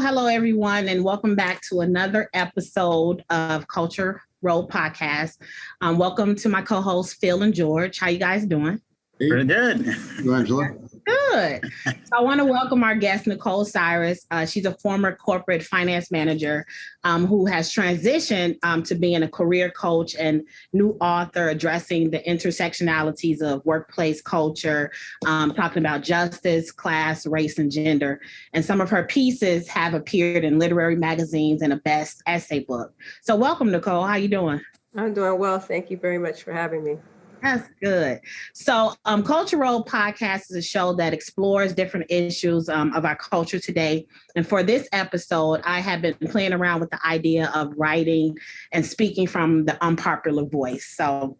Hello, everyone, and welcome back to another episode of Culture Road Podcast. Welcome to my co-hosts, Phil and George. How you guys doing? Hey. Pretty good. You, Angela? Good. So I want to welcome our guest, Nicole Cyrus. She's a former corporate finance manager who has transitioned to being a career coach and new author addressing the intersectionalities of workplace culture, talking about justice, class, race, and gender. And some of her pieces have appeared in literary magazines and a best essay book. So welcome, Nicole. How you doing? I'm doing well. Thank you very much for having me. That's good. So Culture Road Podcast is a show that explores different issues of our culture today. And for this episode, I have been playing around with the idea of writing and speaking from the unpopular voice. So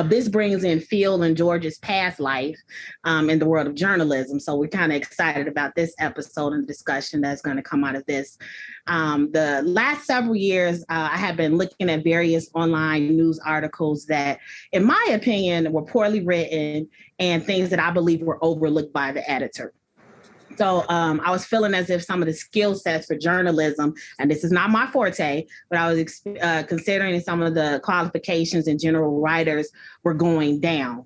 this brings in Phil and George's past life in the world of journalism. So we're kind of excited about this episode and discussion that's going to come out of this. The last several years, I have been looking at various online news articles that, in my opinion, were poorly written and things that I believe were overlooked by the editor. So I was feeling as if some of the skill sets for journalism, and this is not my forte, but I was considering some of the qualifications in general writers were going down.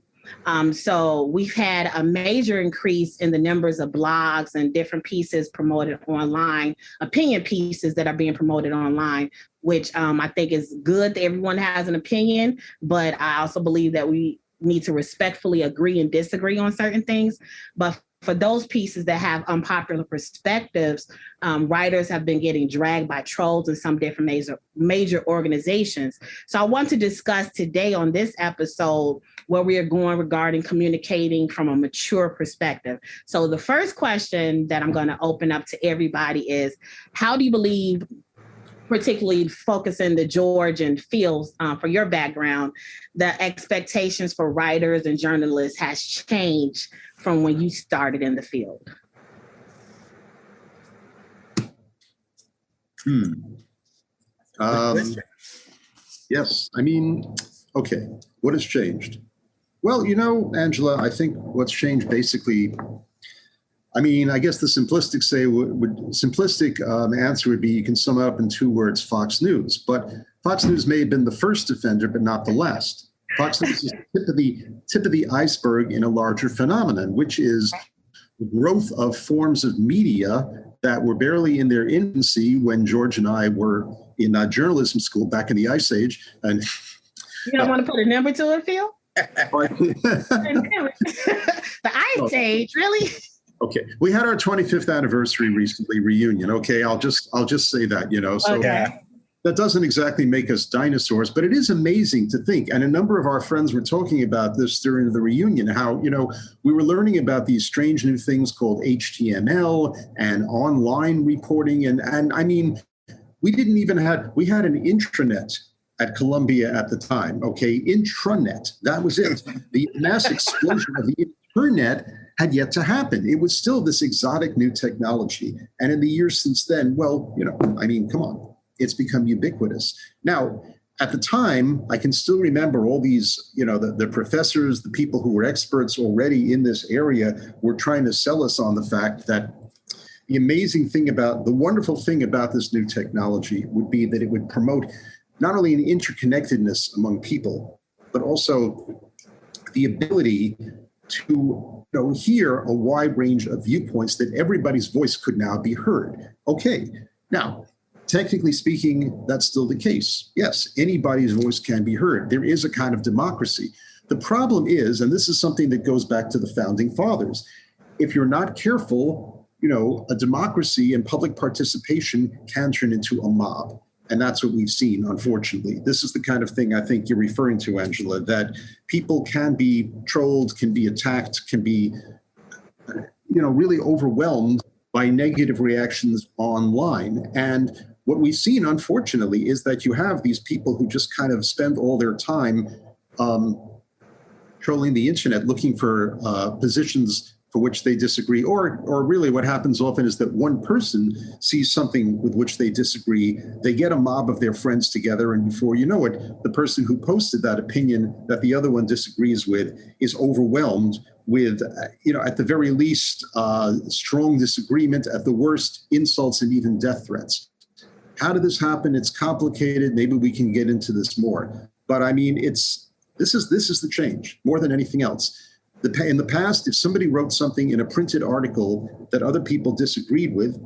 So we've had a major increase in the numbers of blogs and different pieces promoted online, opinion pieces that are being promoted online, which I think is good that everyone has an opinion, but I also believe that we need to respectfully agree and disagree on certain things. But for those pieces that have unpopular perspectives, writers have been getting dragged by trolls in some different major organizations. So I want to discuss today on this episode where we are going regarding communicating from a mature perspective. So the first question that I'm going to open up to everybody is, how do you believe, particularly focusing the George and Phil for your background, the expectations for writers and journalists has changed from when you started in the field? Yes, I mean, okay, what has changed? Well, you know, Angela, I think what's changed basically, I mean, I guess the simplistic answer would be you can sum it up in 2 words: Fox News. But Fox News may have been the first offender, but not the last. Fox News is the tip of the iceberg in a larger phenomenon, which is the growth of forms of media that were barely in their infancy when George and I were in journalism school back in the Ice Age. And you don't want to put a number to it, Phil? The Ice Age, really? Okay, we had our 25th anniversary recently, reunion. Okay, I'll just say that, you know. So okay. That doesn't exactly make us dinosaurs, but it is amazing to think. And a number of our friends were talking about this during the reunion, how, you know, we were learning about these strange new things called HTML and online reporting. And I mean, we had an intranet at Columbia at the time, okay, intranet, that was it. The mass explosion of the internet had yet to happen. It was still this exotic new technology. And in the years since then, well, you know, I mean, come on. It's become ubiquitous. Now, at the time, I can still remember all these, you know, the professors, the people who were experts already in this area were trying to sell us on the fact that the wonderful thing about this new technology would be that it would promote not only an interconnectedness among people, but also the ability to hear a wide range of viewpoints, that everybody's voice could now be heard. Okay, now, technically speaking, that's still the case. Yes, anybody's voice can be heard. There is a kind of democracy. The problem is, and this is something that goes back to the founding fathers, if you're not careful, you know, a democracy and public participation can turn into a mob. And that's what we've seen, unfortunately. This is the kind of thing I think you're referring to, Angela, that people can be trolled, can be attacked, can be, you know, really overwhelmed by negative reactions online. And what we've seen, unfortunately, is that you have these people who just kind of spend all their time trolling the internet, looking for positions for which they disagree, or really what happens often is that one person sees something with which they disagree, they get a mob of their friends together, and before you know it, the person who posted that opinion that the other one disagrees with is overwhelmed with, at the very least, strong disagreement, at the worst, insults and even death threats. How did this happen? It's complicated. Maybe we can get into this more. But I mean, this is the change more than anything else. In the past, if somebody wrote something in a printed article that other people disagreed with,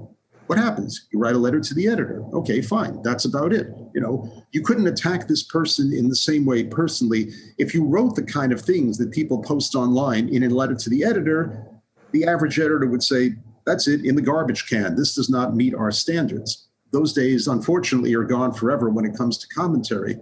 what happens? You write a letter to the editor. Okay, fine. That's about it. You couldn't attack this person in the same way personally. If you wrote the kind of things that people post online in a letter to the editor, the average editor would say, that's it, in the garbage can. This does not meet our standards. Those days, unfortunately, are gone forever when it comes to commentary.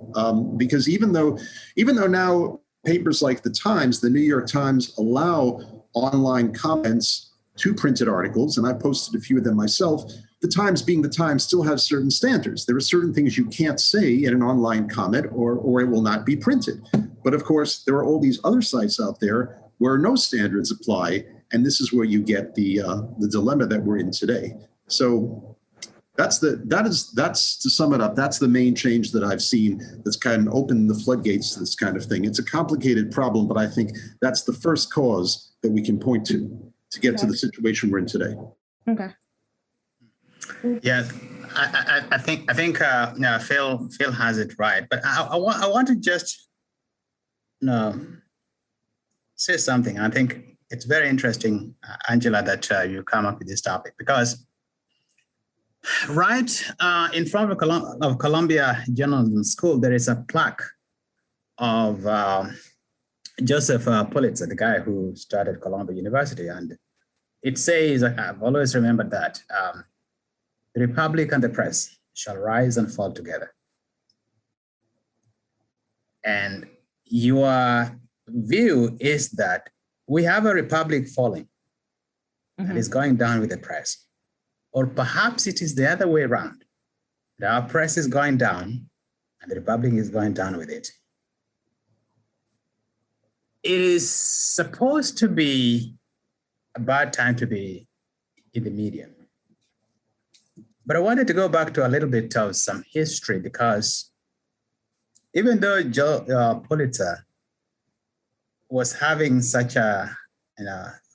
Because even though now papers like the Times, the New York Times, allow online comments to printed articles, and I posted a few of them myself, the Times, being the Times, still has certain standards. There are certain things you can't say in an online comment or it will not be printed. But of course, there are all these other sites out there where no standards apply, and this is where you get the dilemma that we're in today. So that's to sum it up, that's the main change that I've seen that's kind of opened the floodgates to this kind of thing. It's a complicated problem, but I think that's the first cause that we can point to get to the situation we're in today. Okay. Yeah, I think Phil has it right, but I want to just say something. I think it's very interesting, Angela, that you come up with this topic, because right in front of Columbia Journalism School, there is a plaque of Joseph Pulitzer, the guy who started Columbia University. And it says, I've always remembered that, the republic and the press shall rise and fall together. And your view is that we have a republic falling, and it's going down with the press. Or perhaps it is the other way around. Our press is going down and the republic is going down with it. It is supposed to be a bad time to be in the media. But I wanted to go back to a little bit of some history, because even though Pulitzer was having such a,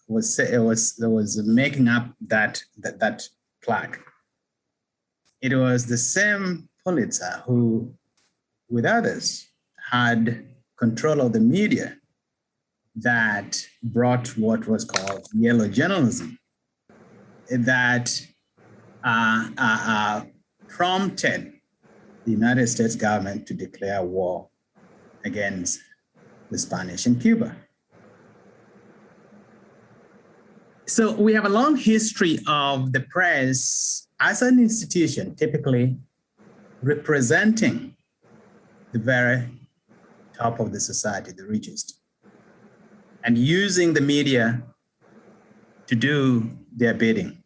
was making up that plaque, it was the same Pulitzer who, with others, had control of the media that brought what was called yellow journalism, that prompted the United States government to declare war against the Spanish in Cuba. So we have a long history of the press as an institution, typically representing the very top of the society, the richest, and using the media to do their bidding.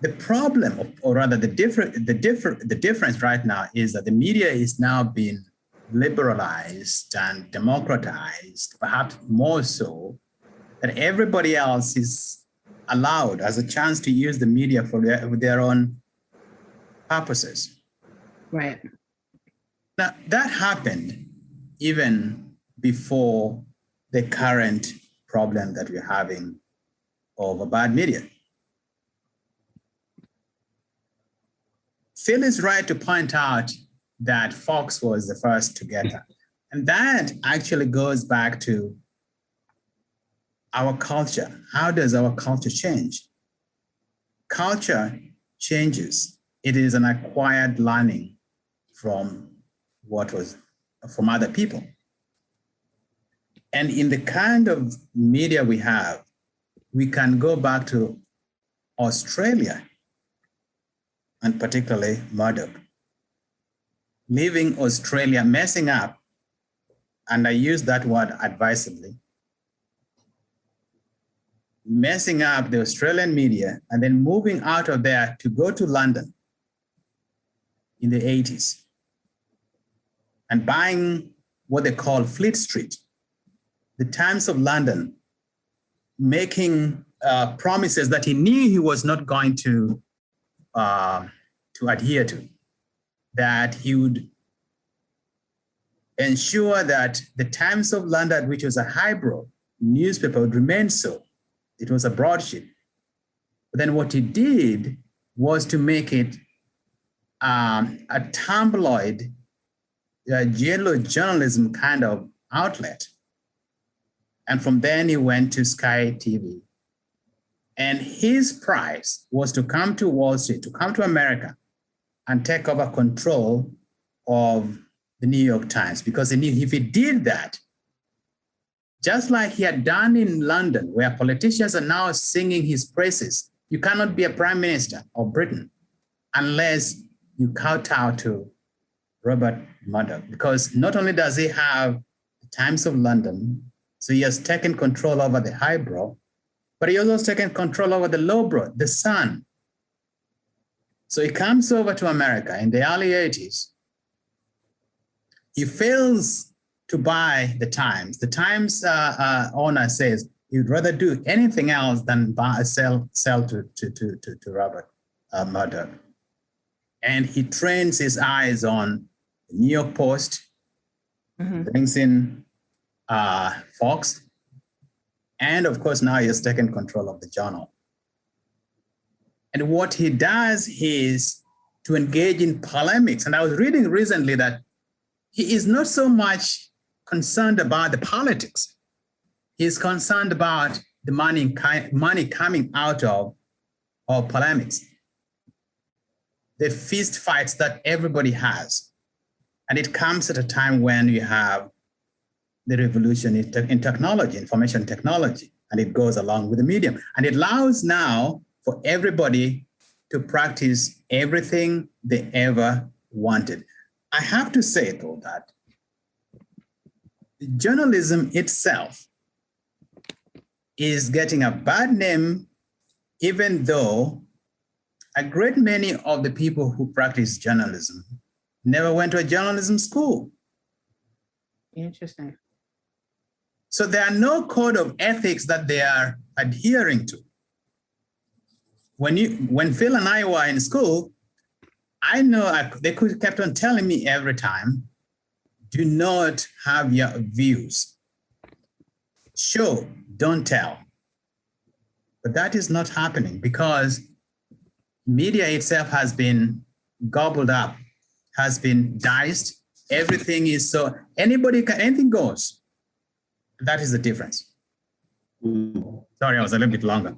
The problem, or rather the difference right now, is that the media is now being liberalized and democratized, perhaps more so, that everybody else is allowed as a chance to use the media for their own purposes. Right. Now, that happened even before the current problem that we're having of bad media. Phil is right to point out that Fox was the first to get that. And that actually goes back to our culture. How does our culture change? Culture changes. It is an acquired learning from other people. And in the kind of media we have, we can go back to Australia, and particularly Murdoch, leaving Australia messing up, and I use that word advisedly, messing up the Australian media and then moving out of there to go to London in the 80s and buying what they call Fleet Street, the Times of London making promises that he knew he was not going to adhere to, that he would ensure that the Times of London, which was a highbrow newspaper, would remain so. It was a broadsheet. But then what he did was to make it a tabloid, yellow journalism kind of outlet. And from then he went to Sky TV. And his prize was to come to Wall Street, to come to America and take over control of the New York Times, because he knew if he did that, just like he had done in London, where politicians are now singing his praises, you cannot be a prime minister of Britain unless you kowtow to Robert Murdoch, because not only does he have the Times of London, so he has taken control over the highbrow, but he also has taken control over the lowbrow, the Sun. So he comes over to America in the early 80s. He fails to buy the Times. The Times owner says he'd rather do anything else than sell to Robert Murdoch. And he trains his eyes on the New York Post, brings in Fox, and of course now he has taken control of the Journal. And what he does is to engage in polemics. And I was reading recently that he is not so much concerned about the politics. He's concerned about the money coming out of polemics, the fist fights that everybody has. And it comes at a time when you have the revolution in technology, information technology, and it goes along with the medium. And it allows now for everybody to practice everything they ever wanted. I have to say, though, that journalism itself is getting a bad name, even though a great many of the people who practice journalism never went to a journalism school. Interesting. So there are no code of ethics that they are adhering to. When Phil and I were in school, I know they kept on telling me every time, do not have your views. Show, don't tell. But that is not happening because media itself has been gobbled up, has been diced. Everything is so, anything goes. That is the difference. Sorry, I was a little bit longer.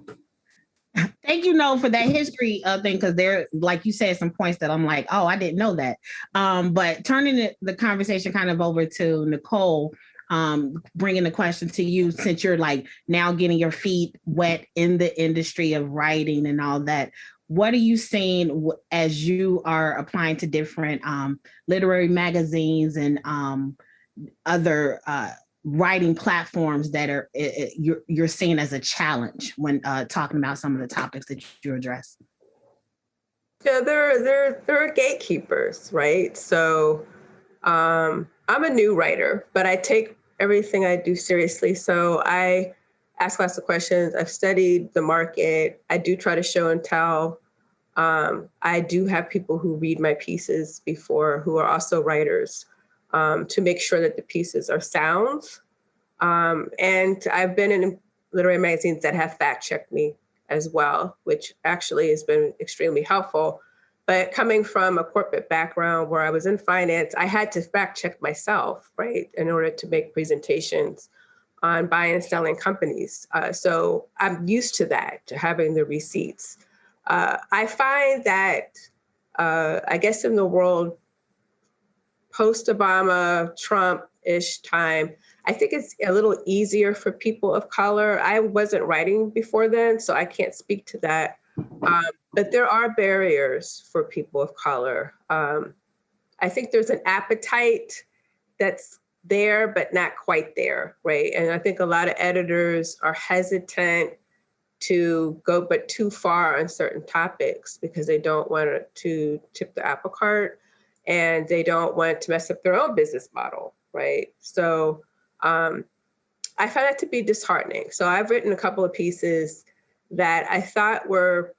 Thank you, Noel, for that history thing, because there, like you said, some points that I'm like, oh, I didn't know that. But turning the conversation kind of over to Nicole, bringing the question to you, since you're like now getting your feet wet in the industry of writing and all that, what are you seeing as you are applying to different literary magazines and other writing platforms that are you're seeing as a challenge when talking about some of the topics that you address? Yeah, there are gatekeepers, right? So I'm a new writer, but I take everything I do seriously. So I ask lots of questions. I've studied the market. I do try to show and tell. I do have people who read my pieces before who are also writers to make sure that the pieces are sound. And I've been in literary magazines that have fact-checked me as well, which actually has been extremely helpful. But coming from a corporate background where I was in finance, I had to fact-check myself, right, in order to make presentations on buying and selling companies. So I'm used to that, to having the receipts. I find that, I guess in the world post-Obama, Trump-ish time, I think it's a little easier for people of color. I wasn't writing before then, so I can't speak to that. But there are barriers for people of color. I think there's an appetite that's there, but not quite there, right? And I think a lot of editors are hesitant to go but too far on certain topics because they don't want to tip the apple cart and they don't want to mess up their own business model, right? So I found that to be disheartening. So I've written a couple of pieces that I thought were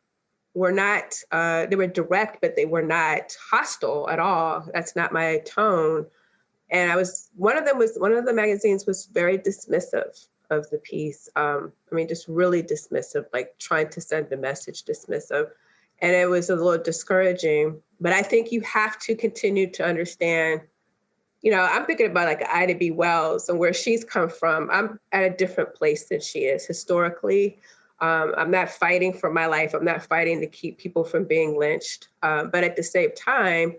not, they were direct, but they were not hostile at all. That's not my tone. And one of the magazines was very dismissive of the piece. I mean, just really dismissive, like trying to send the message dismissive. And it was a little discouraging, but I think you have to continue to understand, I'm thinking about like Ida B. Wells and where she's come from. I'm at a different place than she is historically. I'm not fighting for my life. I'm not fighting to keep people from being lynched. But at the same time,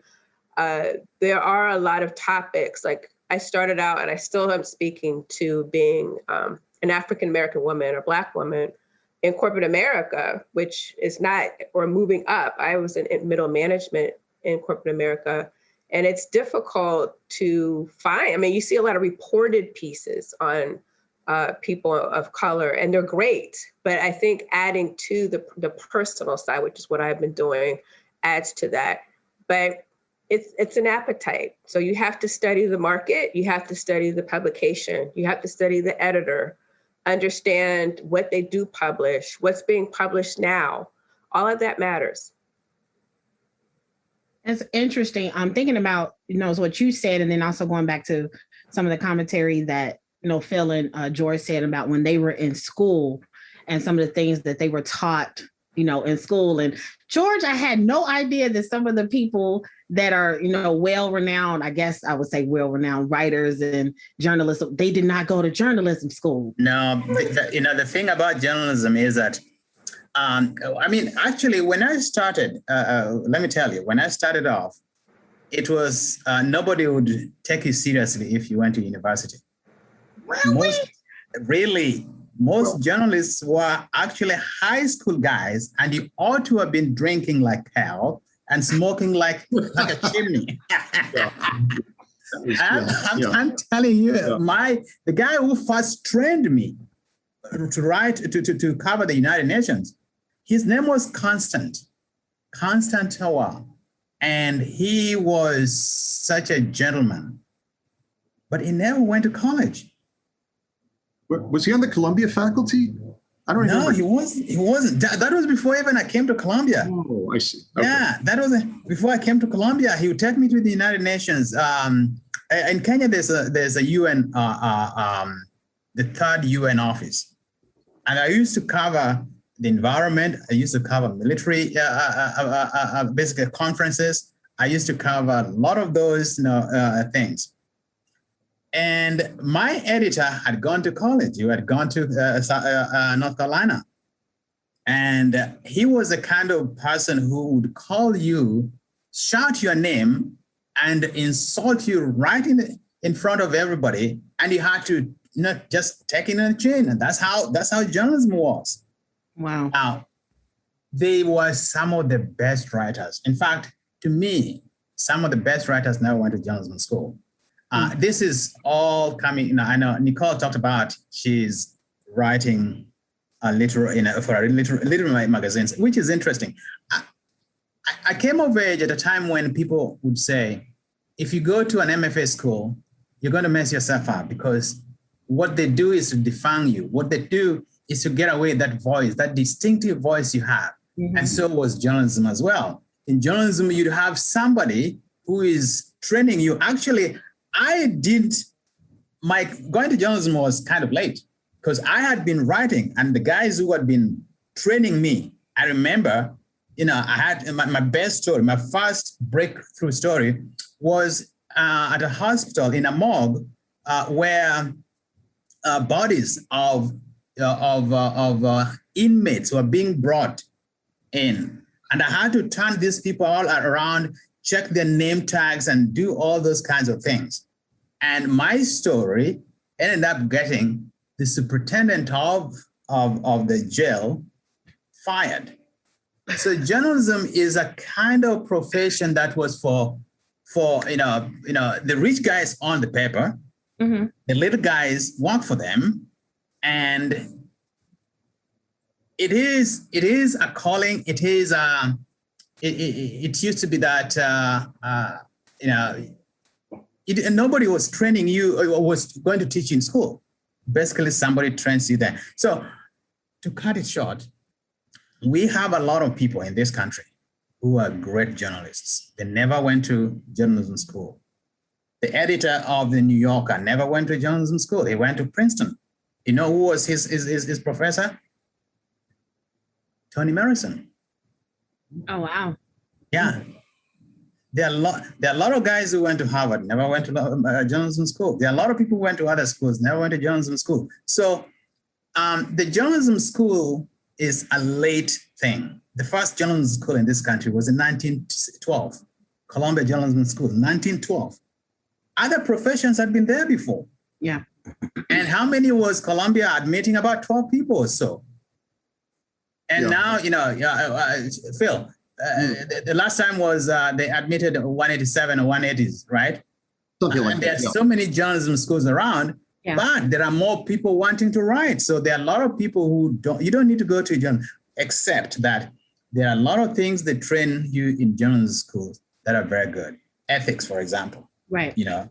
there are a lot of topics. Like I started out, and I still am speaking to being an African-American woman or Black woman in corporate America, which is not, or moving up. I was in middle management in corporate America. And it's difficult to find. I mean, you see a lot of reported pieces on people of color, and they're great. But I think adding to the personal side, which is what I've been doing, adds to that. But it's an appetite. So you have to study the market. You have to study the publication. You have to study the editor, understand what they do publish, what's being published now. All of that matters. That's interesting. I'm thinking about, what you said, and then also going back to some of the commentary that, Phil and George said about when they were in school and some of the things that they were taught, in school. And George, I had no idea that some of the people that are, well-renowned, I guess I would say well-renowned writers and journalists, they did not go to journalism school. No, the thing about journalism is that actually, when I started, let me tell you, when I started off, it was nobody would take you seriously if you went to university. Most journalists were actually high school guys, and you ought to have been drinking like hell and smoking like a chimney. I'm telling you, the guy who first trained me to write to cover the United Nations, his name was Constant Howell, and he was such a gentleman, but he never went to college. Was he on the Columbia faculty? I don't remember. No, he wasn't. That was before even I came to Columbia. Oh, I see. Okay. Yeah, that was before I came to Columbia. He would take me to the United Nations. In Kenya, there's a UN, the third UN office, and I used to cover the environment. I used to cover military, basically conferences. I used to cover a lot of those, things. And my editor had gone to college. He had gone to North Carolina. And he was the kind of person who would call you, shout your name, and insult you right in front of everybody. And you had to just take it in a chin. And that's how journalism was. Wow. Now, they were some of the best writers. In fact, to me, some of the best writers never went to journalism school. This is all coming. I know Nicole talked about she's writing for literary magazines, which is interesting. I came of age at a time when people would say, if you go to an MFA school, you're going to mess yourself up, because what they do is to define you. What they do is to get away that voice, that distinctive voice you have. Mm-hmm. And so was journalism as well. In journalism, you'd have somebody who is training you. Actually, my going to journalism was kind of late, because I had been writing, and the guys who had been training me, I remember, I had my best story, my first breakthrough story was at a hospital in a morgue where bodies of inmates were being brought in. And I had to turn these people all around, check their name tags, and do all those kinds of things. And my story ended up getting the superintendent of the jail fired. So journalism is a kind of profession that was for the rich guys on the paper. Mm-hmm. The little guys work for them, and it is a calling. It is it used to be that nobody was training you or was going to teach you in school. Basically, somebody trains you there. So to cut it short, we have a lot of people in this country who are great journalists. They never went to journalism school. The editor of the New Yorker never went to journalism school. He went to Princeton. You know who was his professor? Toni Morrison. Oh, wow. Yeah. There are a lot of guys who went to Harvard, never went to journalism school. There are a lot of people who went to other schools, never went to journalism school. So the journalism school is a late thing. The first journalism school in this country was in 1912, Columbia Journalism School, 1912. Other professions had been there before. Yeah. And how many was Columbia admitting? About 12 people or so. And now, Phil, the last time was they admitted 187 or 180s, right? Something like and that. there's so many journalism schools around, Yeah. but there are more people wanting to write. So there are a lot of people who you don't need to go to journalism, except that there are a lot of things that train you in journalism schools that are very good. Ethics, for example. Right. Yeah.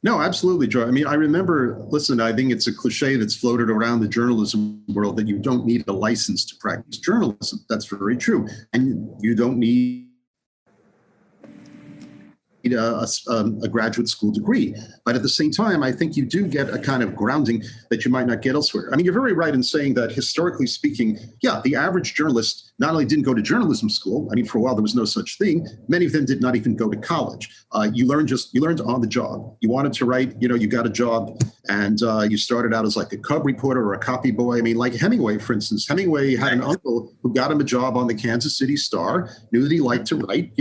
No, absolutely, Joy. I mean, I remember, listen, I think it's a cliche that's floated around the journalism world that you don't need a license to practice journalism. That's very true. And you don't need a graduate school degree. But at the same time, I think you do get a kind of grounding that you might not get elsewhere. I mean, you're very right in saying that historically speaking, yeah, the average journalist not only didn't go to journalism school, I mean, for a while there was no such thing. Many of them did not even go to college. You learned on the job. You wanted to write, you got a job and you started out as like a cub reporter or a copy boy. I mean, like Hemingway, for instance. Hemingway had an uncle who got him a job on the Kansas City Star, knew that he liked to write,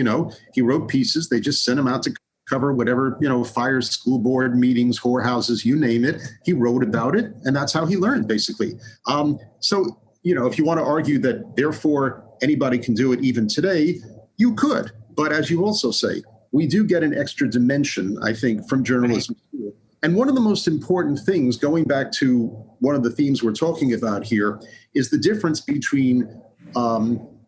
he wrote pieces. They just sent him out to cover whatever, fires, school board meetings, whorehouses, you name it. He wrote about it, and that's how he learned, basically. So, if you want to argue that therefore anybody can do it even today, you could. But as you also say, we do get an extra dimension, I think, from journalism. Right. And one of the most important things, going back to one of the themes we're talking about here, is the difference between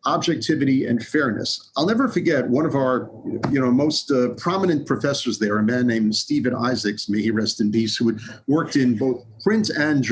objectivity and fairness. I'll never forget one of our, most prominent professors there, a man named Stephen Isaacs, may he rest in peace, who had worked in both print and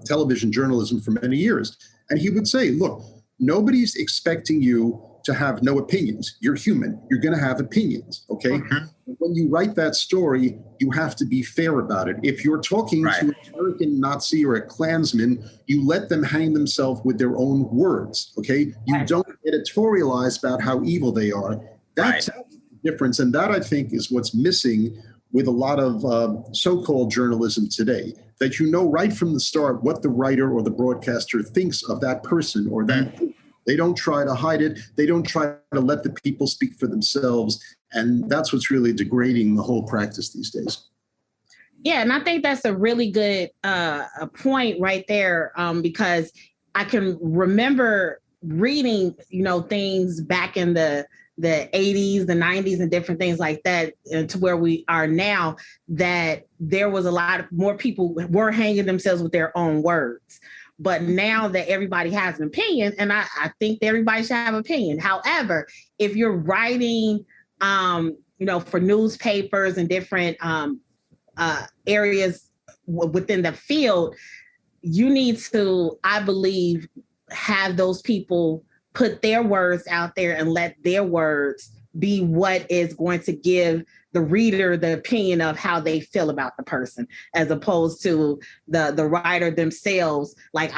television journalism for many years. And he would say, look, nobody's expecting you to have no opinions. You're human. You're going to have opinions, okay? Mm-hmm. When you write that story, you have to be fair about it. If you're talking to an American Nazi or a Klansman, you let them hang themselves with their own words, okay? You don't editorialize about how evil they are. That's the difference, and that, I think, is what's missing with a lot of so-called journalism today, that right from the start what the writer or the broadcaster thinks of that person or that group. They don't try to hide it. They don't try to let the people speak for themselves. And that's what's really degrading the whole practice these days. Yeah, and I think that's a really good a point right there, because I can remember reading, things back in the 80s, the 90s, and different things like that, to where we are now, that there was a lot more people were hanging themselves with their own words. But now that everybody has an opinion, and I think that everybody should have an opinion. However, if you're writing, for newspapers and different areas within the field, you need to, I believe, have those people put their words out there and let their words be what is going to give the reader the opinion of how they feel about the person, as opposed to the writer themselves, like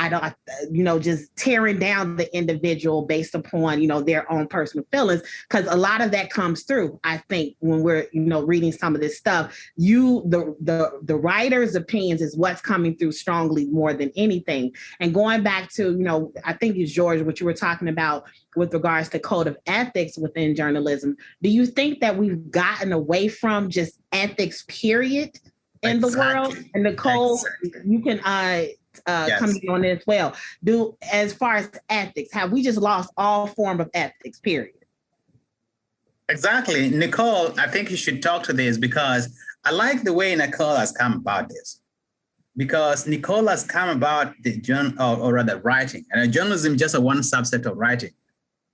just tearing down the individual based upon, their own personal feelings. Because a lot of that comes through, I think, when we're, reading some of this stuff, the writer's opinions is what's coming through strongly more than anything. And going back to, I think it's George, what you were talking about with regards to code of ethics within journalism, do you think that we've gotten away from just ethics, period, in the world? And Nicole, you can come in on it as well. As far as ethics, have we just lost all form of ethics, period? Exactly. Nicole, I think you should talk to this, because I like the way Nicole has come about this. Because Nicole has come about the writing, and journalism is just one subset of writing,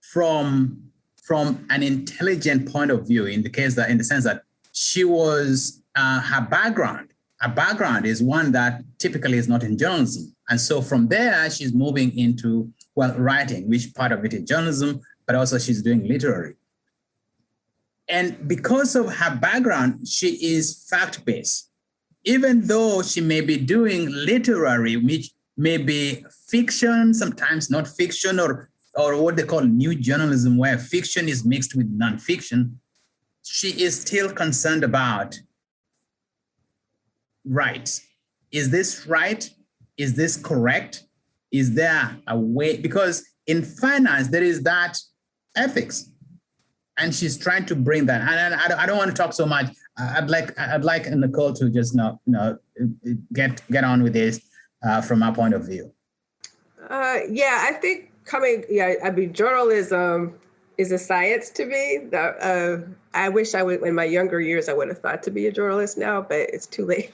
from an intelligent point of view, in the sense that she was her background her background is one that typically is not in journalism. And so from there, she's moving into, well, writing, which part of it is journalism, but also she's doing literary. And because of her background, she is fact-based. Even though she may be doing literary, which may be fiction, sometimes not fiction, or what they call new journalism, where fiction is mixed with nonfiction, she is still concerned about rights. Is this right? Is this correct? Is there a way? Because in finance, there is that ethics. And she's trying to bring that. And I don't want to talk so much. I'd like Nicole to just get on with this from our point of view. Yeah, I think journalism is a science to me. I wish I would, in my younger years, I would have thought to be a journalist now, but it's too late.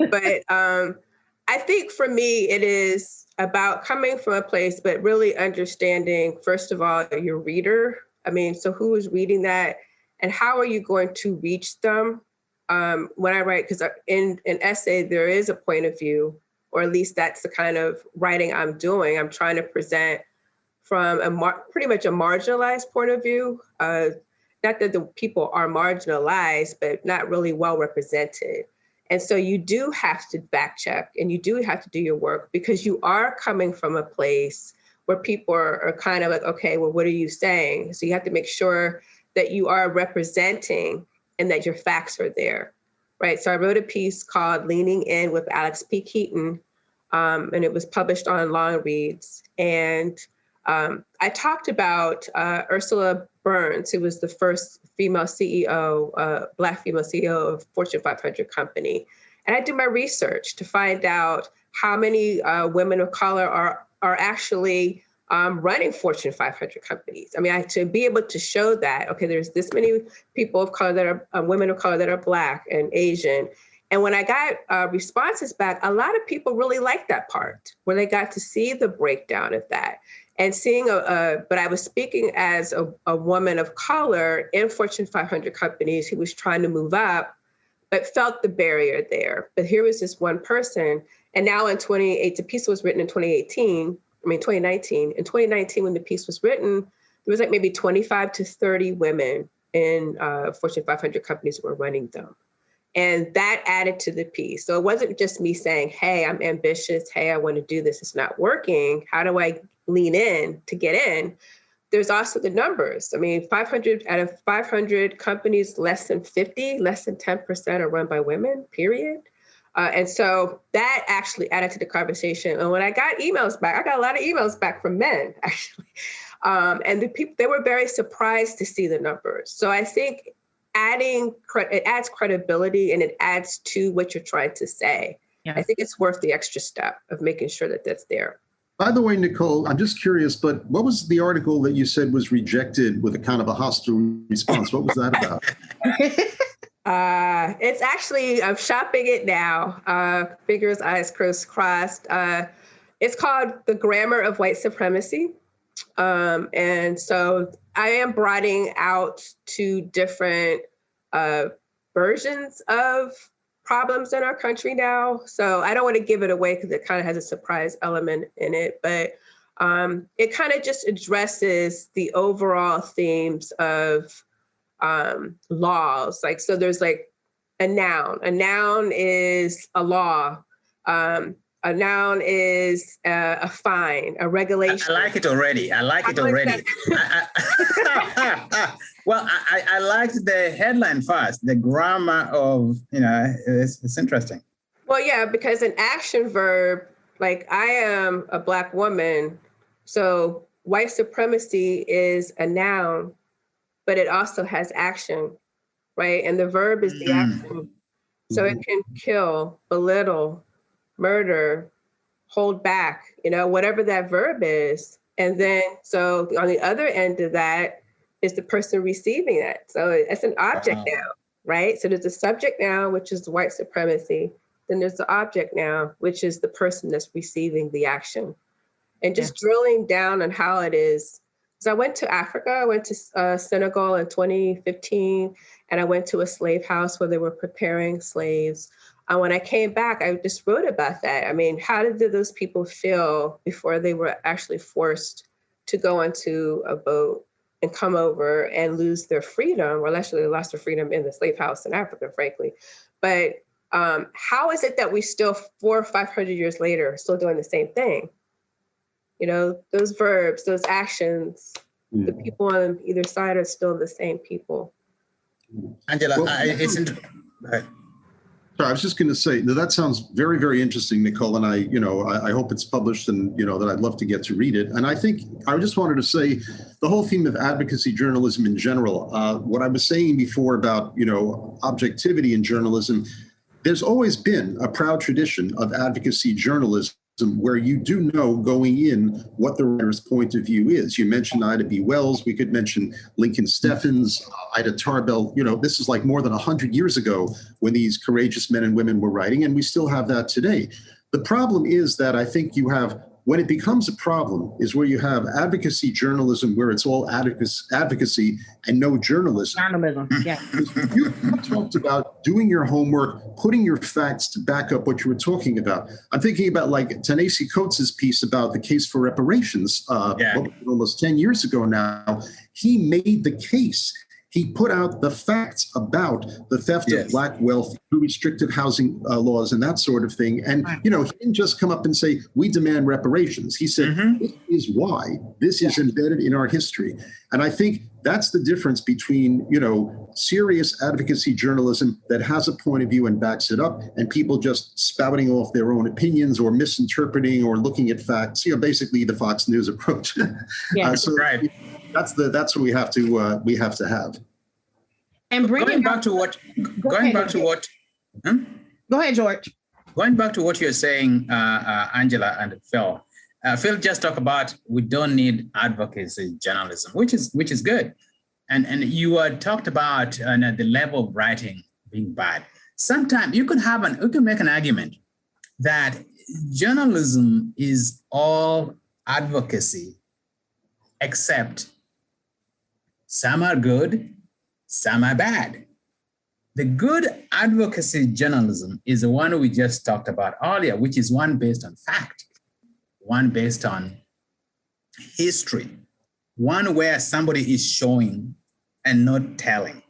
But I think for me, it is about coming from a place, but really understanding, first of all, your reader. I mean, so who is reading that and how are you going to reach them? When I write, because in an essay, there is a point of view, or at least that's the kind of writing I'm doing. I'm trying to present from pretty much a marginalized point of view. Not that the people are marginalized, but not really well represented. And so you do have to back check and you do have to do your work because you are coming from a place where people are kind of like, okay, well, what are you saying? So you have to make sure that you are representing and that your facts are there, right? So I wrote a piece called Leaning In with Alex P. Keaton, and it was published on Long Reads. And I talked about Ursula Burns, who was the first female CEO, Black female CEO of Fortune 500 company. And I did my research to find out how many women of color are actually running Fortune 500 companies. I mean, to be able to show that, okay, there's this many people of color that are women of color that are Black and Asian. And when I got responses back, a lot of people really liked that part where they got to see the breakdown of that. And seeing but I was speaking as a woman of color in Fortune 500 companies who was trying to move up, but felt the barrier there. But here was this one person. And now in the piece was written in 2019. In 2019, when the piece was written, there was like maybe 25 to 30 women in Fortune 500 companies that were running them. And that added to the piece. So it wasn't just me saying, hey, I'm ambitious. Hey, I want to do this. It's not working. How do I lean in to get in? There's also the numbers. I mean, 500 out of 500 companies, less than 10% are run by women, period. And so that actually added to the conversation. And when I got emails back, I got a lot of emails back from men, actually. And the people, they were very surprised to see the numbers. So I think it adds credibility and it adds to what you're trying to say. Yeah. I think it's worth the extra step of making sure that that's there. By the way, Nicole, I'm just curious, but what was the article that you said was rejected with a kind of a hostile response? What was that about? It's actually, I'm shopping it now. Fingers, eyes crossed. It's called The Grammar of White Supremacy. And so I am broadening out to different versions of problems in our country now. So I don't want to give it away because it kind of has a surprise element in it, but it kind of just addresses the overall themes of laws. Like, so there's like a noun. A noun is a law. A noun is a fine, a regulation. I like it already. Well, I liked the headline first, the grammar of, it's interesting. Well, yeah, because an action verb, like I am a Black woman, so white supremacy is a noun, but it also has action, right? And the verb is the action. So it can kill, belittle, murder, hold back, whatever that verb is. And then, so on the other end of that is the person receiving that. So it's an object now, right? So there's a subject now, which is white supremacy. Then there's the object now, which is the person that's receiving the action. And just drilling down on how it is. So I went to Africa, I went to Senegal in 2015, and I went to a slave house where they were preparing slaves. When I came back, I just wrote about that. I mean, how did those people feel before they were actually forced to go onto a boat and come over and lose their freedom? Well, actually, they lost their freedom in the slave house in Africa, frankly. But how is it that we still 400 or 500 years later still doing the same thing? You know, those verbs, those actions, the people on either side are still the same people. Angela, Well, Sorry, I was just going to say that sounds very, very interesting, Nicole, and I hope it's published, and that I'd love to get to read it. And I think I just wanted to say the whole theme of advocacy journalism in general. What I was saying before about objectivity in journalism, there's always been a proud tradition of advocacy journalism where you do know going in what the writer's point of view is. You mentioned Ida B. Wells. We could mention Lincoln Steffens, Ida Tarbell. This is like more than 100 years ago when these courageous men and women were writing, and we still have that today. The problem is that I think when it becomes a problem is where you have advocacy journalism where it's all advocacy and no journalism. Journalism, yeah. You talked about doing your homework, putting your facts to back up what you were talking about. I'm thinking about like Ta-Nehisi Coates' piece about the case for reparations almost 10 years ago now. He made the case. He put out the facts about the theft of Black wealth through restrictive housing laws and that sort of thing. And, he didn't just come up and say, we demand reparations. He said, this is why. This is embedded in our history. And I think that's the difference between, serious advocacy journalism that has a point of view and backs it up, and people just spouting off their own opinions or misinterpreting or looking at facts, basically the Fox News approach. Right. That's what we have to have. And going back to what Go ahead, George. Going back to what you're saying, Angela and Phil. Phil just talked about we don't need advocacy journalism, which is good, and you talked about the level of writing being bad. Sometimes you can make an argument that journalism is all advocacy, except some are good, some are bad. The good advocacy journalism is the one we just talked about earlier, which is one based on fact, one based on history, one where somebody is showing and not telling.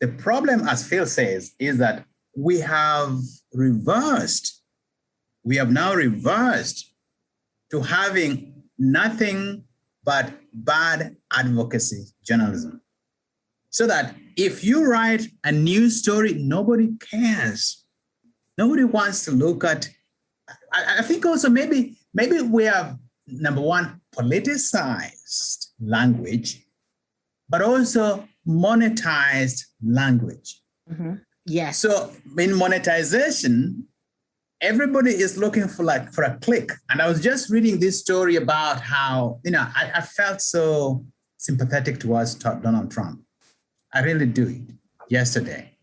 The problem, as Phil says, is that we have now reversed to having nothing but bad advocacy journalism. So that if you write a news story, nobody cares. Nobody wants to look at. I think also maybe we have, number one, politicized language, but also monetized language. Mm-hmm. Yes. So in monetization, everybody is looking for a click. And I was just reading this story about how, I felt so sympathetic towards Donald Trump. I really do yesterday.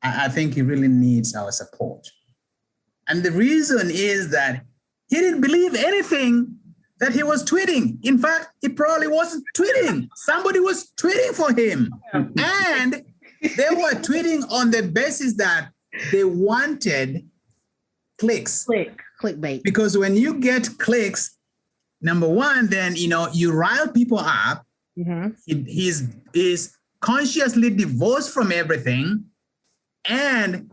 I think he really needs our support. And the reason is that he didn't believe anything that he was tweeting. In fact, he probably wasn't tweeting. Somebody was tweeting for him. And they were tweeting on the basis that they wanted clicks. Clickbait. Because when you get clicks, number one, then, you rile people up. Mm-hmm. He's consciously divorced from everything. And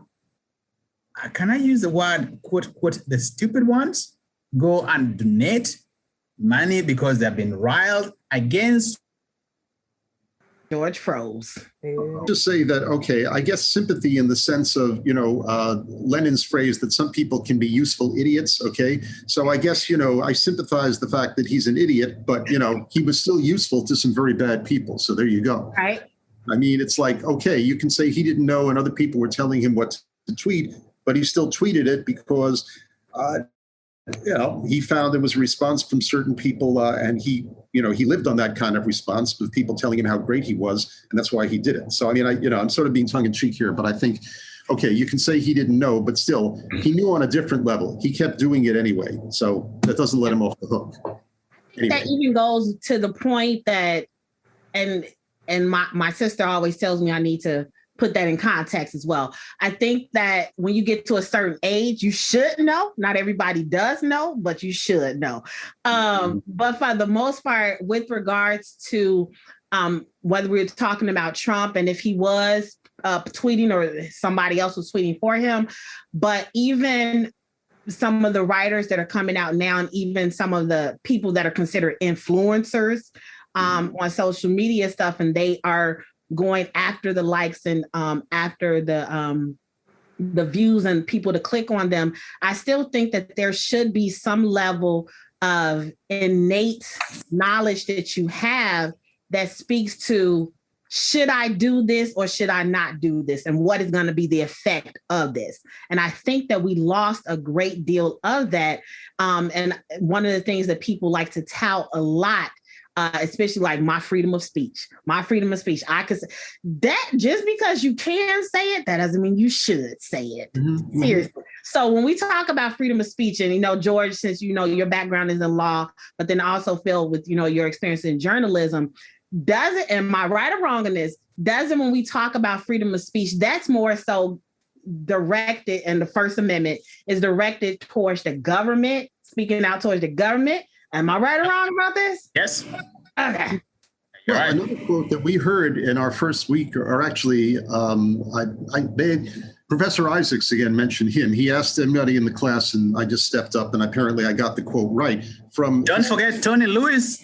can I use the word, quote, the stupid ones go and donate money because they've been riled against. George froze. Just say that, okay, I guess sympathy in the sense of, Lenin's phrase that some people can be useful idiots, okay? So I guess, I sympathize the fact that he's an idiot, but, he was still useful to some very bad people. So there you go. Right. I mean, it's like, okay, you can say he didn't know and other people were telling him what to tweet, but he still tweeted it because, he found there was a response from certain people and he lived on that kind of response with people telling him how great he was. And that's why he did it. So, I mean, I'm sort of being tongue in cheek here, but I think, okay, you can say he didn't know, but still he knew on a different level. He kept doing it anyway. So that doesn't let him off the hook. Anyway. That even goes to the point that, and my sister always tells me I need to put that in context as well. I think that when you get to a certain age, you should know. Not everybody does know, but you should know. But for the most part, with regards to whether we're talking about Trump and if he was tweeting or somebody else was tweeting for him, but even some of the writers that are coming out now, and even some of the people that are considered influencers on social media stuff, and they are going after the likes and after the views and people to click on them. I still think that there should be some level of innate knowledge that you have that speaks to, should I do this or should I not do this? And what is going to be the effect of this? And I think that we lost a great deal of that. And one of the things that people like to tout a lot, especially like my freedom of speech. I could say that just because you can say it, that doesn't mean you should say it. Mm-hmm. Seriously. So when we talk about freedom of speech, and George, since your background is in law, but then also filled with your experience in journalism, am I right or wrong in this? When we talk about freedom of speech, that's more so directed, and the First Amendment is directed towards the government, speaking out towards the government. Am I right or wrong about this? Yes. Okay. Well, right. Another quote that we heard in our first week, or actually, Professor Isaacs again mentioned him. He asked everybody in the class, and I just stepped up, and apparently I got the quote right. Don't forget Tony Lewis.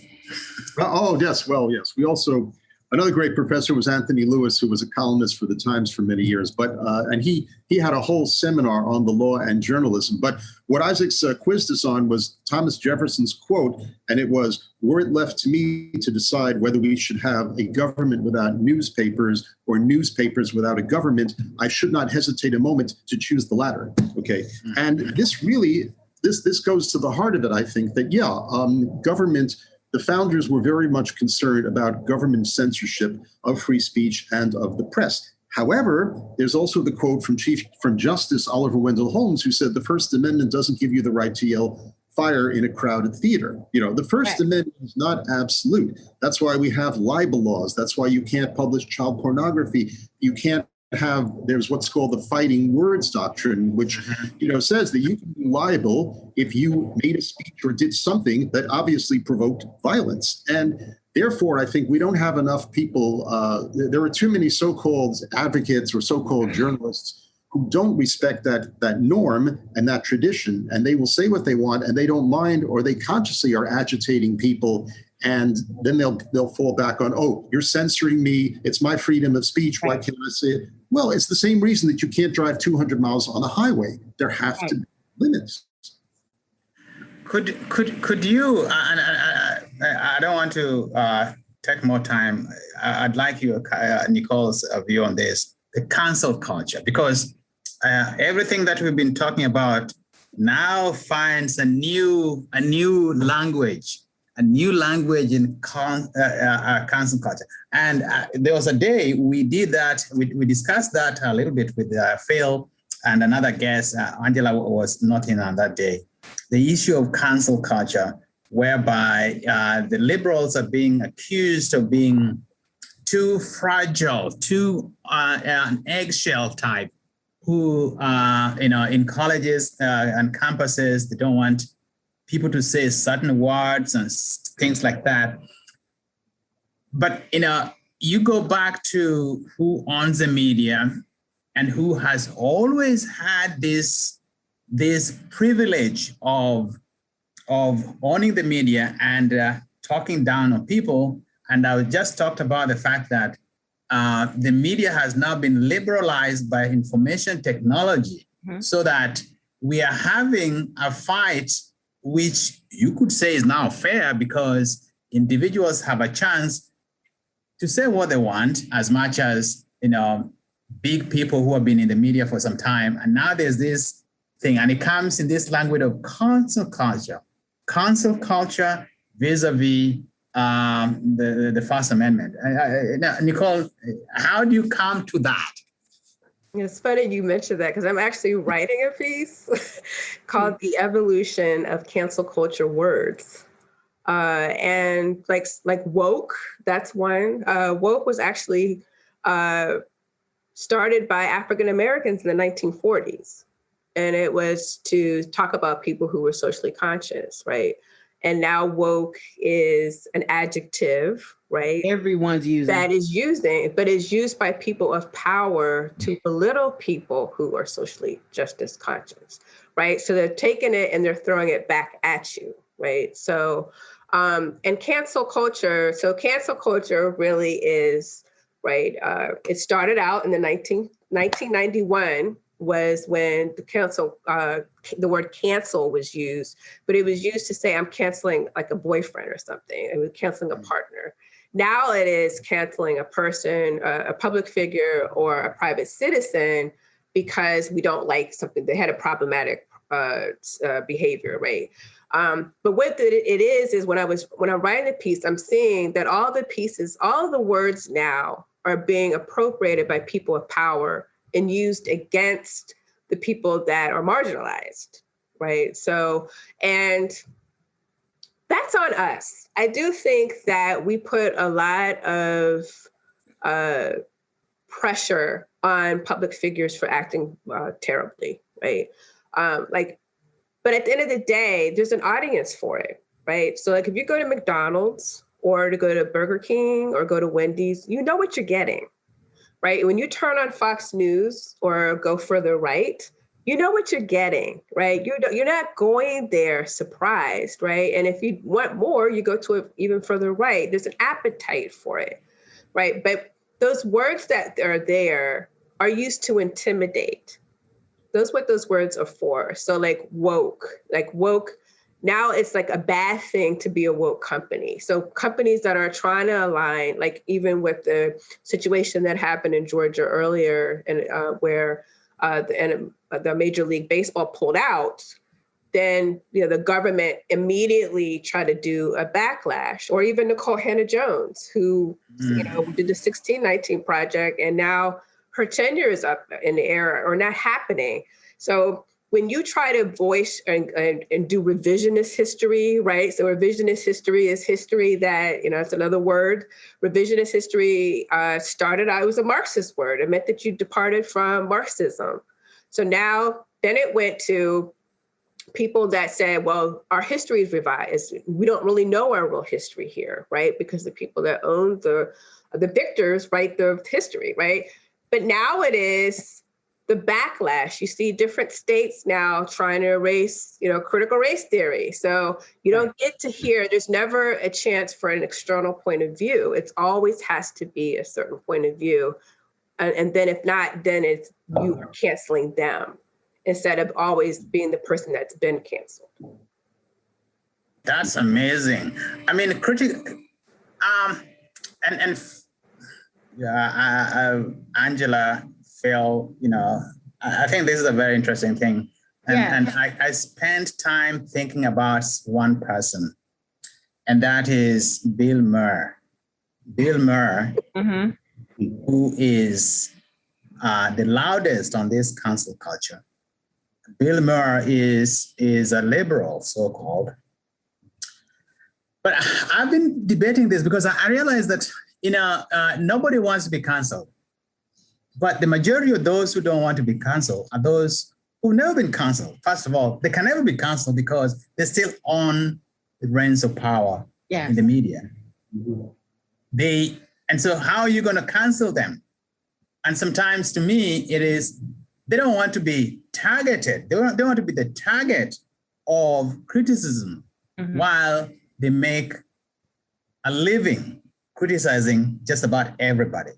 Oh, yes. Well, yes. We also, another great professor was Anthony Lewis, who was a columnist for the Times for many years. And he had a whole seminar on the law and journalism. But what Isaacs quizzed us on was Thomas Jefferson's quote, and it was, "Were it left to me to decide whether we should have a government without newspapers or newspapers without a government, I should not hesitate a moment to choose the latter." Okay. And this really, this goes to the heart of it, I think, that, government. The founders were very much concerned about government censorship of free speech and of the press. However, there's also the quote from Justice Oliver Wendell Holmes, who said the First Amendment doesn't give you the right to yell fire in a crowded theater. The First Amendment is not absolute. That's why we have libel laws. That's why you can't publish child pornography. You can't there's what's called the fighting words doctrine, which says that you can be liable if you made a speech or did something that obviously provoked violence. And therefore, I think we don't have enough people. There are too many so-called advocates or so-called journalists who don't respect that norm and that tradition, and they will say what they want, and they don't mind, or they consciously are agitating people. And then they'll fall back on, oh, you're censoring me. It's my freedom of speech. Why can't I say it? Well, it's the same reason that you can't drive 200 miles on a highway. There have to be limits. Could you? I don't want to take more time. I'd like you, Nicole's view on this, the cancel culture, because everything that we've been talking about now finds a new language. A new language in cancel culture. And there was a day we did that, we discussed that a little bit with Phil and another guest. Angela was not in on that day. The issue of cancel culture, whereby the liberals are being accused of being too fragile, too an eggshell type, who, in colleges and campuses, they don't want people to say certain words and things like that. But, you go back to who owns the media and who has always had this privilege of owning the media and talking down on people. And I just talked about the fact that the media has now been liberalized by information technology, so that we are having a fight which you could say is now fair, because individuals have a chance to say what they want, as much as, big people who have been in the media for some time. And now there's this thing, and it comes in this language of cancel culture vis-a-vis the First Amendment. Nicole, how do you come to that? It's funny you mentioned that, because I'm actually writing a piece called "The Evolution of Cancel Culture Words." And like woke, that's one. Woke was actually started by African Americans in the 1940s. And it was to talk about people who were socially conscious, right? And now woke is an adjective, right? Everyone's using that is using, but is used by people of power to belittle people who are socially justice conscious, right? So they're taking it and they're throwing it back at you, right? So, and cancel culture. So cancel culture really is, right? It started out in the 1991 was when the word cancel was used, but it was used to say I'm canceling like a boyfriend or something. It was canceling a partner. Now it is canceling a person, a public figure, or a private citizen because we don't like something. They had a problematic behavior, right? But what it is when I'm writing the piece, I'm seeing that all the pieces, all the words now are being appropriated by people of power and used against the people that are marginalized, right? So, and that's on us. I do think that we put a lot of pressure on public figures for acting terribly, right? But at the end of the day, there's an audience for it, right? So like if you go to McDonald's or to go to Burger King or go to Wendy's, you know what you're getting, right? When you turn on Fox News or go further right, you know what you're getting, right? You're not going there surprised, right? And if you want more, you go to it even further right. There's an appetite for it, right? But those words that are there are used to intimidate. That's what those words are for. So like woke, now it's like a bad thing to be a woke company. So companies that are trying to align, like even with the situation that happened in Georgia earlier, and where the Major League Baseball pulled out, then the government immediately tried to do a backlash. Or even Nicole Hannah-Jones, who did the 1619 Project, and now her tenure is up in the air or not happening. So when you try to voice and do revisionist history, right? So revisionist history is history that, it's another word. Revisionist history started out, it was a Marxist word. It meant that you departed from Marxism. So now, then it went to people that said, well, our history is revised. We don't really know our real history here, right? Because the people that own the victors write the history, right? But now it is the backlash. You see different states now trying to erase, critical race theory. So you don't get to hear, there's never a chance for an external point of view. It always has to be a certain point of view. And then if not, then it's you are canceling them instead of always being the person that's been canceled. That's amazing. I mean, Angela, Phil, I think this is a very interesting thing. And I spent time thinking about one person, and that is Bill Maher. Bill Maher, who is the loudest on this cancel culture. Bill Maher is a liberal, so-called. But I've been debating this because I realized that nobody wants to be canceled. But the majority of those who don't want to be canceled are those who've never been canceled. First of all, they can never be canceled because they're still on the reins of power in the media. And so how are you going to cancel them? And sometimes to me, it is, they don't want to be targeted. They want to be the target of criticism while they make a living criticizing just about everybody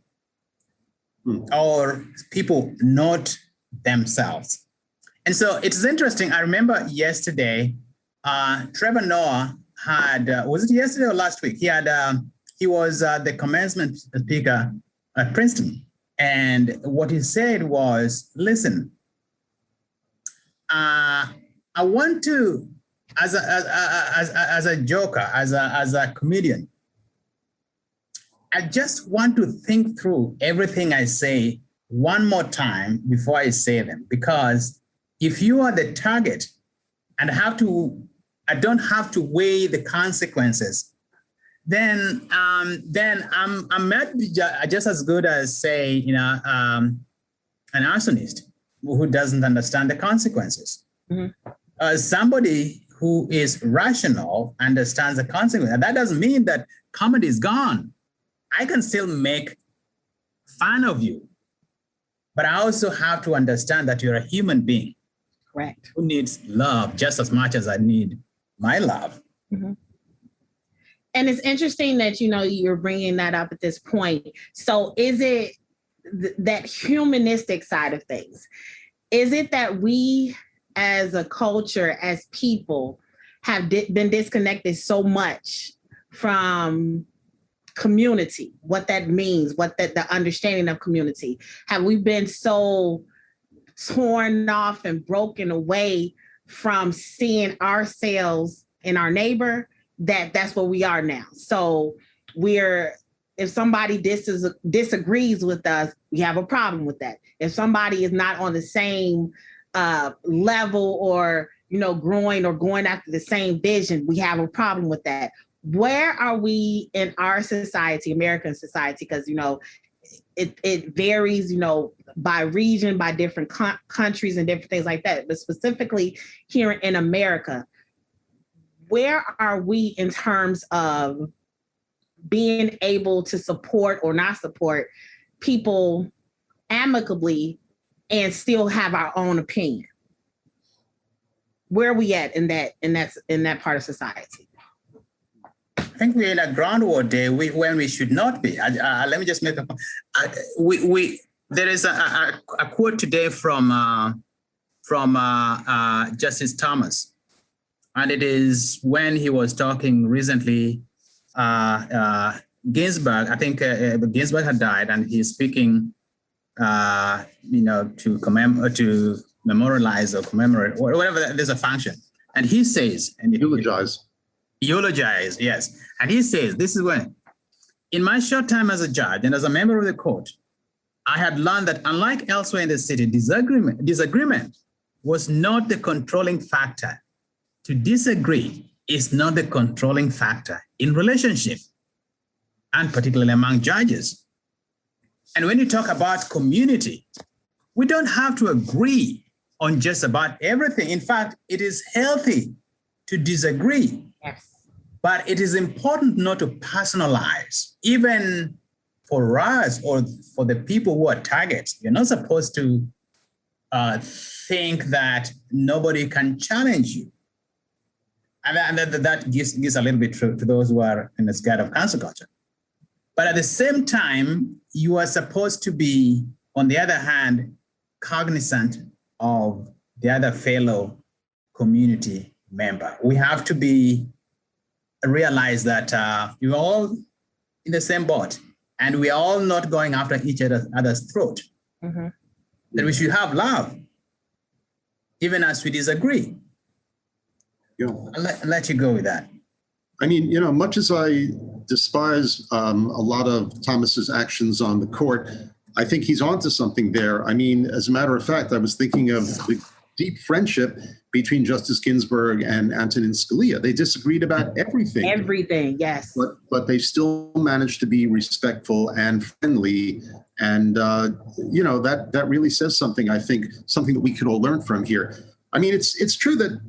or people not themselves. And so it's interesting. I remember yesterday, Trevor Noah had, was it yesterday or last week? He was the commencement speaker at Princeton. And what he said was, listen, I want to, as a joker, as a comedian, I just want to think through everything I say one more time before I say them. Because if you are the target and I don't have to weigh the consequences, then I'm just as good as say, an arsonist who doesn't understand the consequences. Somebody who is rational understands the consequences. And that doesn't mean that comedy is gone. I can still make fun of you, but I also have to understand that you're a human being. Correct. Who needs love just as much as I need my love. And it's interesting that, you're bringing that up at this point. So is it that humanistic side of things? Is it that we as a culture, as people, have been disconnected so much from community, what that means, what the understanding of community? Have we been so torn off and broken away from seeing ourselves in our neighbor that's what we are now? So if somebody disagrees with us, we have a problem with that. If somebody is not on the same level or growing or going after the same vision, we have a problem with that. Where are we in our society, American society? Because it varies, by region, by different countries and different things like that. But specifically here in America, where are we in terms of being able to support or not support people amicably and still have our own opinion? Where are we at in that part of society? I think we're in a ground war day when we should not be. Let me just make a point. There is a quote today from Justice Thomas, and it is when he was talking recently. Ginsburg, I think Ginsburg had died, and he's speaking, to memorialize or commemorate or whatever. There's a function, and he says, and eulogize, yes. And he says, this is when, in my short time as a judge and as a member of the court, I had learned that unlike elsewhere in the city, disagreement was not the controlling factor. To disagree is not the controlling factor in relationship, and particularly among judges. And when you talk about community, we don't have to agree on just about everything. In fact, it is healthy to disagree. Yes. But it is important not to personalize, even for us or for the people who are targets. You're not supposed to think that nobody can challenge you. And that gives a little bit to those who are in the scared of cancel culture. But at the same time, you are supposed to be, on the other hand, cognizant of the other fellow community member. We have to realize that we're all in the same boat, and we're all not going after each other's throat. That we should have love, even as we disagree. I'll let you go with that. I mean, much as I despise a lot of Thomas's actions on the court, I think he's onto something there. I mean, as a matter of fact, I was thinking of the deep friendship between Justice Ginsburg and Antonin Scalia. They disagreed about everything. Everything, yes. But they still managed to be respectful and friendly. And, that really says something, I think, something that we could all learn from here. I mean, it's true that,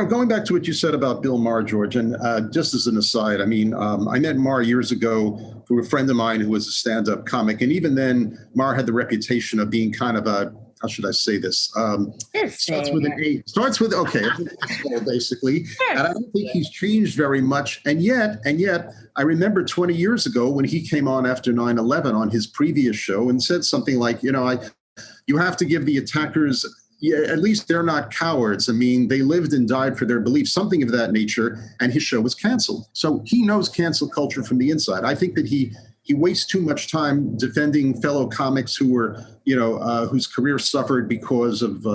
going back to what you said about Bill Maher, George, and just as an aside, I mean, I met Maher years ago through a friend of mine who was a stand-up comic. And even then, Maher had the reputation of being kind of a, how should I say this? Starts with an A. Starts with, okay, basically. And I don't think he's changed very much. And yet, I remember 20 years ago when he came on after 9/11 on his previous show and said something like, you have to give the attackers, at least they're not cowards. I mean, they lived and died for their beliefs, something of that nature, and his show was canceled. So he knows cancel culture from the inside. I think that he wastes too much time defending fellow comics who were, whose career suffered because of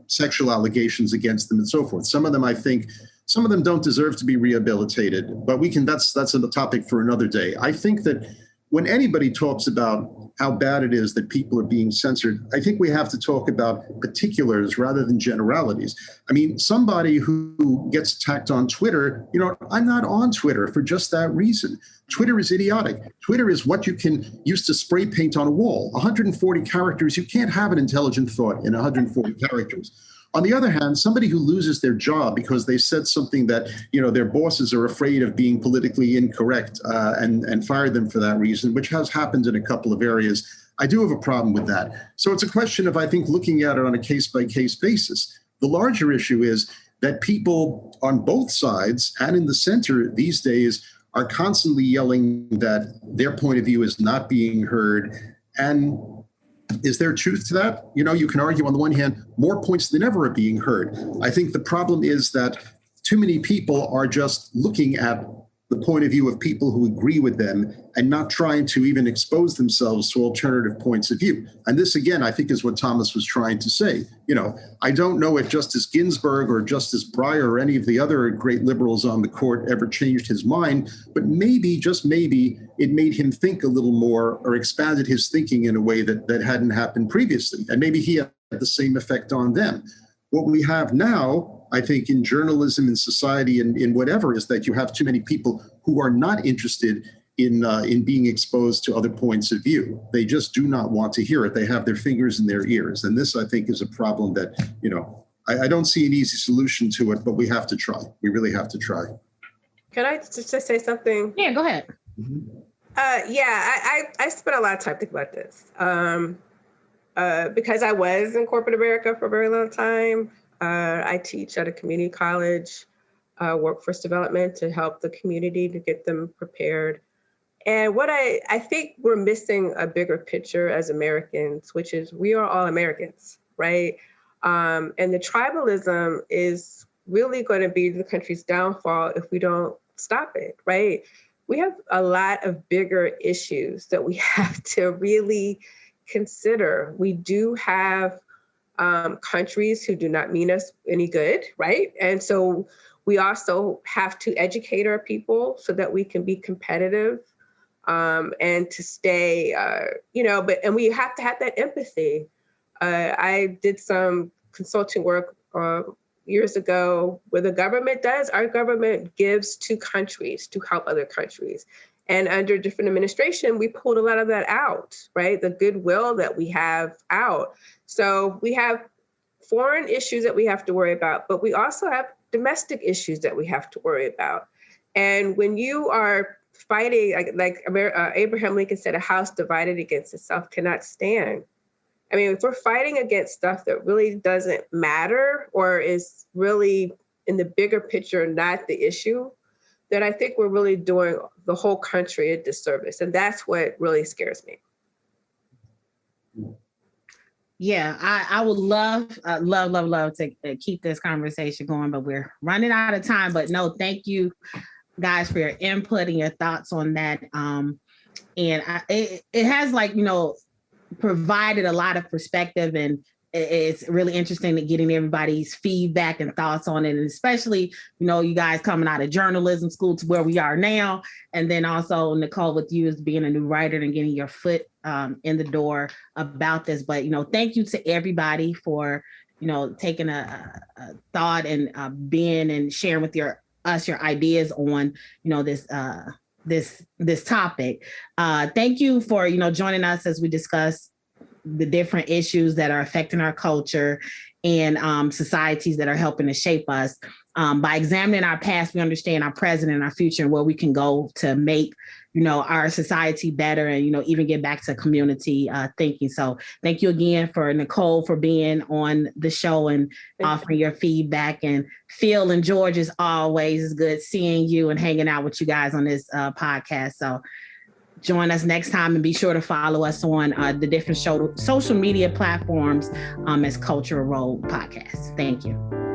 sexual allegations against them and so forth. Some of them, I think, don't deserve to be rehabilitated, but that's a topic for another day. I think that when anybody talks about how bad it is that people are being censored, I think we have to talk about particulars rather than generalities. I mean, somebody who gets attacked on Twitter, I'm not on Twitter for just that reason. Twitter is idiotic. Twitter is what you can use to spray paint on a wall. 140 characters, you can't have an intelligent thought in 140 characters. On the other hand, somebody who loses their job because they said something that, their bosses are afraid of being politically incorrect and fired them for that reason, which has happened in a couple of areas, I do have a problem with that. So it's a question of, I think, looking at it on a case-by-case basis. The larger issue is that people on both sides and in the center these days are constantly yelling that their point of view is not being heard. And is there truth to that? You can argue on the one hand, more points than ever are being heard. I think the problem is that too many people are just looking at the point of view of people who agree with them and not trying to even expose themselves to alternative points of view. And this, again, I think is what Thomas was trying to say. I don't know if Justice Ginsburg or Justice Breyer or any of the other great liberals on the court ever changed his mind, but maybe, just maybe, it made him think a little more or expanded his thinking in a way that hadn't happened previously. And maybe he had the same effect on them. What we have now, I think, in journalism, in society, and in whatever, is that you have too many people who are not interested in being exposed to other points of view. They just do not want to hear it. They have their fingers in their ears. And this, I think, is a problem that, I don't see an easy solution to it, but we have to try. We really have to try. Can I just say something? Yeah, go ahead. I spent a lot of time thinking about this. Because I was in corporate America for a very long time. I teach at a community college, workforce development to help the community to get them prepared. And what I think we're missing a bigger picture as Americans, which is we are all Americans, right? And the tribalism is really going to be the country's downfall if we don't stop it, right? We have a lot of bigger issues that we have to really consider. We do have countries who do not mean us any good, right? And so we also have to educate our people so that we can be competitive and to stay, and we have to have that empathy. I did some consulting work years ago where our government gives to countries to help other countries. And under different administration, we pulled a lot of that out, right? The goodwill that we have out. So we have foreign issues that we have to worry about, but we also have domestic issues that we have to worry about. And when you are fighting, like Abraham Lincoln said, a house divided against itself cannot stand. I mean, if we're fighting against stuff that really doesn't matter or is really in the bigger picture not the issue, then I think we're really doing the whole country a disservice. And that's what really scares me. Yeah, I would love to keep this conversation going, but we're running out of time. But no, thank you guys for your input and your thoughts on that. It has provided a lot of perspective, and it's really interesting to getting everybody's feedback and thoughts on it. And especially, you guys coming out of journalism school to where we are now. And then also Nicole, with you as being a new writer and getting your foot in the door about this. But, thank you to everybody for, taking a thought and being and sharing with your ideas on, this topic. Thank you for, joining us as we discuss the different issues that are affecting our culture and societies that are helping to shape us. By examining our past, we understand our present and our future and where we can go to make, our society better and, even get back to community thinking. So thank you again for Nicole for being on the show and offering your feedback. And Phil and George, as always, is good seeing you and hanging out with you guys on this podcast. So join us next time and be sure to follow us on the different social media platforms as Cultural Role Podcast. Thank you.